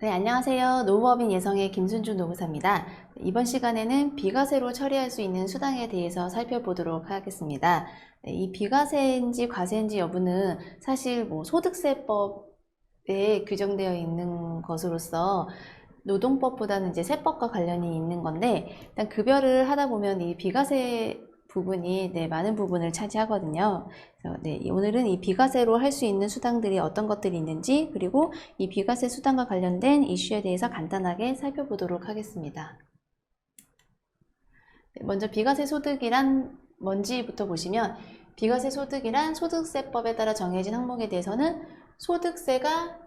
네, 안녕하세요. 노무법인 예성의 김순주 노무사입니다. 이번 시간에는 비과세로 처리할 수 있는 수당에 대해서 살펴보도록 하겠습니다. 네, 이 비과세인지 과세인지 여부는 사실 소득세법에 규정되어 있는 것으로서 노동법보다는 이제 세법과 관련이 있는 건데, 일단 급여를 하다 보면 이 비과세 부분이 많은 부분을 차지하거든요. 그래서 오늘은 이 비과세로 할 수 있는 수당들이 어떤 것들이 있는지, 그리고 이 비과세 수당과 관련된 이슈에 대해서 간단하게 살펴보도록 하겠습니다. 먼저 비과세 소득이란 뭔지부터 보시면, 비과세 소득이란 소득세법에 따라 정해진 항목에 대해서는 소득세가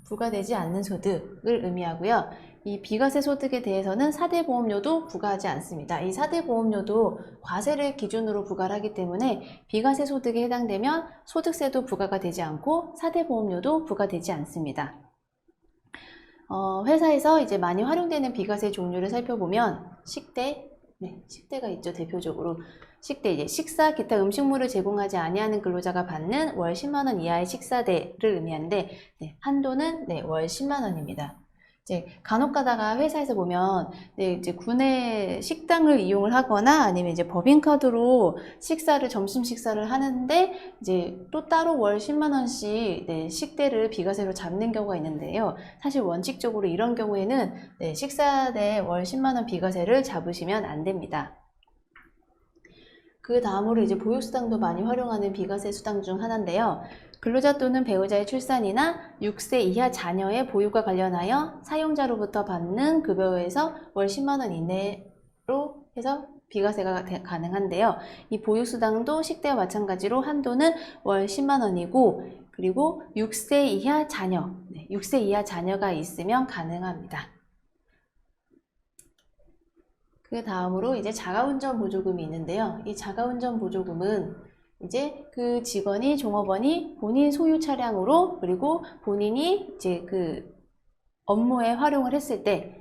부과되지 않는 소득을 의미하고요. 이 비과세 소득에 대해서는 4대 보험료도 부과하지 않습니다. 이 4대 보험료도 과세를 기준으로 부과를 하기 때문에 비과세 소득에 해당되면 소득세도 부과가 되지 않고 4대 보험료도 부과되지 않습니다. 회사에서 이제 많이 활용되는 비과세 종류를 살펴보면 식대가 있죠. 대표적으로 식대, 이제 식사, 기타 음식물을 제공하지 아니하는 근로자가 받는 월 10만 원 이하의 식사대를 의미하는데, 한도는 월 10만 원입니다. 이제 간혹 가다가 회사에서 보면 이제 구내 식당을 이용을 하거나 아니면 이제 법인카드로 점심 식사를 하는데 이제 또 따로 월 10만 원씩 식대를 비과세로 잡는 경우가 있는데요. 사실 원칙적으로 이런 경우에는 식사대 월 10만 원 비과세를 잡으시면 안 됩니다. 그 다음으로 이제 보육수당도 많이 활용하는 비과세 수당 중 하나인데요. 근로자 또는 배우자의 출산이나 6세 이하 자녀의 보육과 관련하여 사용자로부터 받는 급여에서 월 10만 원 이내로 해서 비과세가 가능한데요. 이 보육수당도 식대와 마찬가지로 한도는 월 10만 원이고, 그리고 6세 이하 자녀가 있으면 가능합니다. 그 다음으로 이제 자가운전 보조금이 있는데요. 이 자가운전 보조금은 이제 그 직원이, 종업원이 본인 소유 차량으로, 그리고 본인이 이제 그 업무에 활용을 했을 때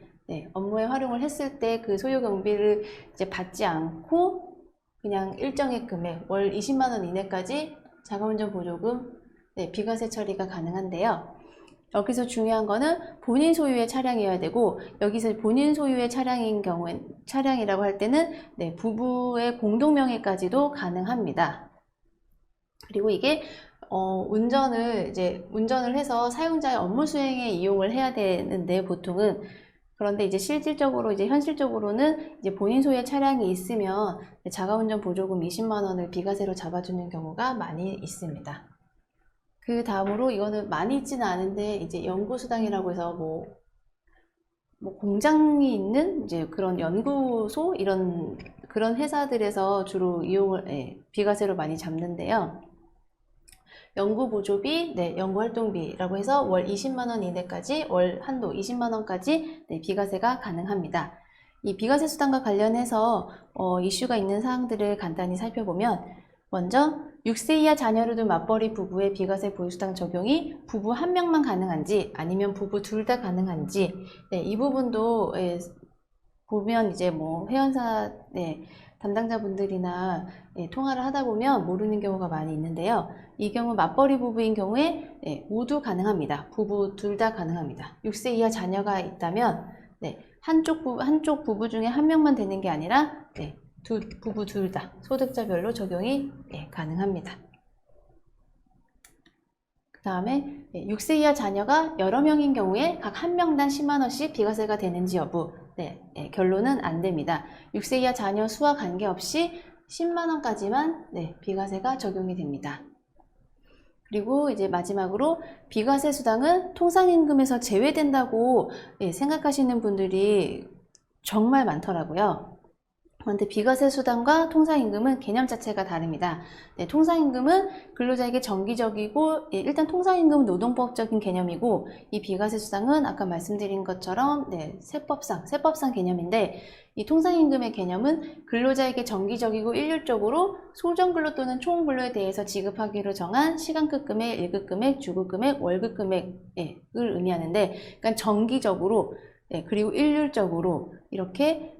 그 소요 경비를 이제 받지 않고 그냥 일정의 금액, 월 20만 원 이내까지 자가운전 보조금 비과세 처리가 가능한데요. 여기서 중요한 거는 본인 소유의 차량이어야 되고, 여기서 본인 소유의 차량이라고 할 때는 부부의 공동명의까지도 가능합니다. 그리고 이게 운전을 해서 사용자의 업무 수행에 이용을 해야 되는데 보통은, 그런데 이제 현실적으로는 이제 본인 소유의 차량이 있으면 자가운전 보조금 20만 원을 비과세로 잡아주는 경우가 많이 있습니다. 그 다음으로 이거는 많이 있지는 않은데 이제 연구수당이라고 해서 공장이 있는 이제 그런 연구소 그런 회사들에서 주로 비과세로 많이 잡는데요. 연구보조비, 연구활동비라고 해서 월 20만 원 이내까지, 월 한도 20만 원까지 비과세가 가능합니다. 이 비과세 수당과 관련해서 이슈가 있는 사항들을 간단히 살펴보면, 먼저 6세 이하 자녀를 둔 맞벌이 부부의 비과세 보육수당 적용이 부부 한 명만 가능한지 아니면 부부 둘 다 가능한지, 이 부분도 보면 이제 회원사 담당자분들이나 통화를 하다 보면 모르는 경우가 많이 있는데요. 이 경우 맞벌이 부부인 경우에 모두 가능합니다. 부부 둘 다 가능합니다. 6세 이하 자녀가 있다면 한쪽 부부 중에 한 명만 되는 게 아니라 부부 둘 다 소득자별로 적용이 가능합니다. 그 다음에 6세 이하 자녀가 여러 명인 경우에 각 한 명당 10만 원씩 비과세가 되는지 여부, 결론은 안 됩니다. 6세 이하 자녀 수와 관계없이 10만 원까지만 비과세가 적용이 됩니다. 그리고 이제 마지막으로 비과세 수당은 통상임금에서 제외된다고 생각하시는 분들이 정말 많더라고요. 그런데 비과세 수당과 통상임금은 개념 자체가 다릅니다. 통상임금은 근로자에게 정기적이고, 일단 통상임금은 노동법적인 개념이고, 이 비과세 수당은 아까 말씀드린 것처럼 세법상 개념인데, 이 통상임금의 개념은 근로자에게 정기적이고 일률적으로 소정근로 또는 총근로에 대해서 지급하기로 정한 시간급 금액, 일급 금액, 주급 금액, 월급 금액을 의미하는데, 그러니까 정기적으로 그리고 일률적으로 이렇게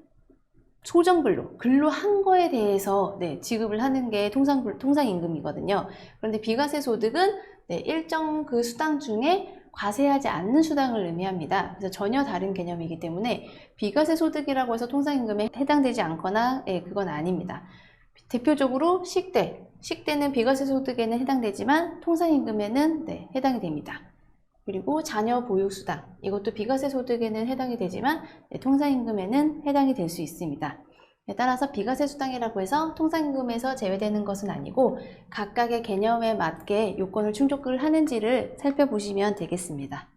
소정근로, 근로한 거에 대해서 지급을 하는 게 통상임금이거든요. 그런데 비과세 소득은 일정 그 수당 중에 과세하지 않는 수당을 의미합니다. 그래서 전혀 다른 개념이기 때문에 비과세 소득이라고 해서 통상임금에 해당되지 않거나 그건 아닙니다. 대표적으로 식대는 비과세 소득에는 해당되지만 통상임금에는 해당이 됩니다. 그리고 자녀 보육수당, 이것도 비과세 소득에는 해당이 되지만 통상임금에는 해당이 될 수 있습니다. 따라서 비과세 수당이라고 해서 통상임금에서 제외되는 것은 아니고 각각의 개념에 맞게 요건을 충족을 하는지를 살펴보시면 되겠습니다.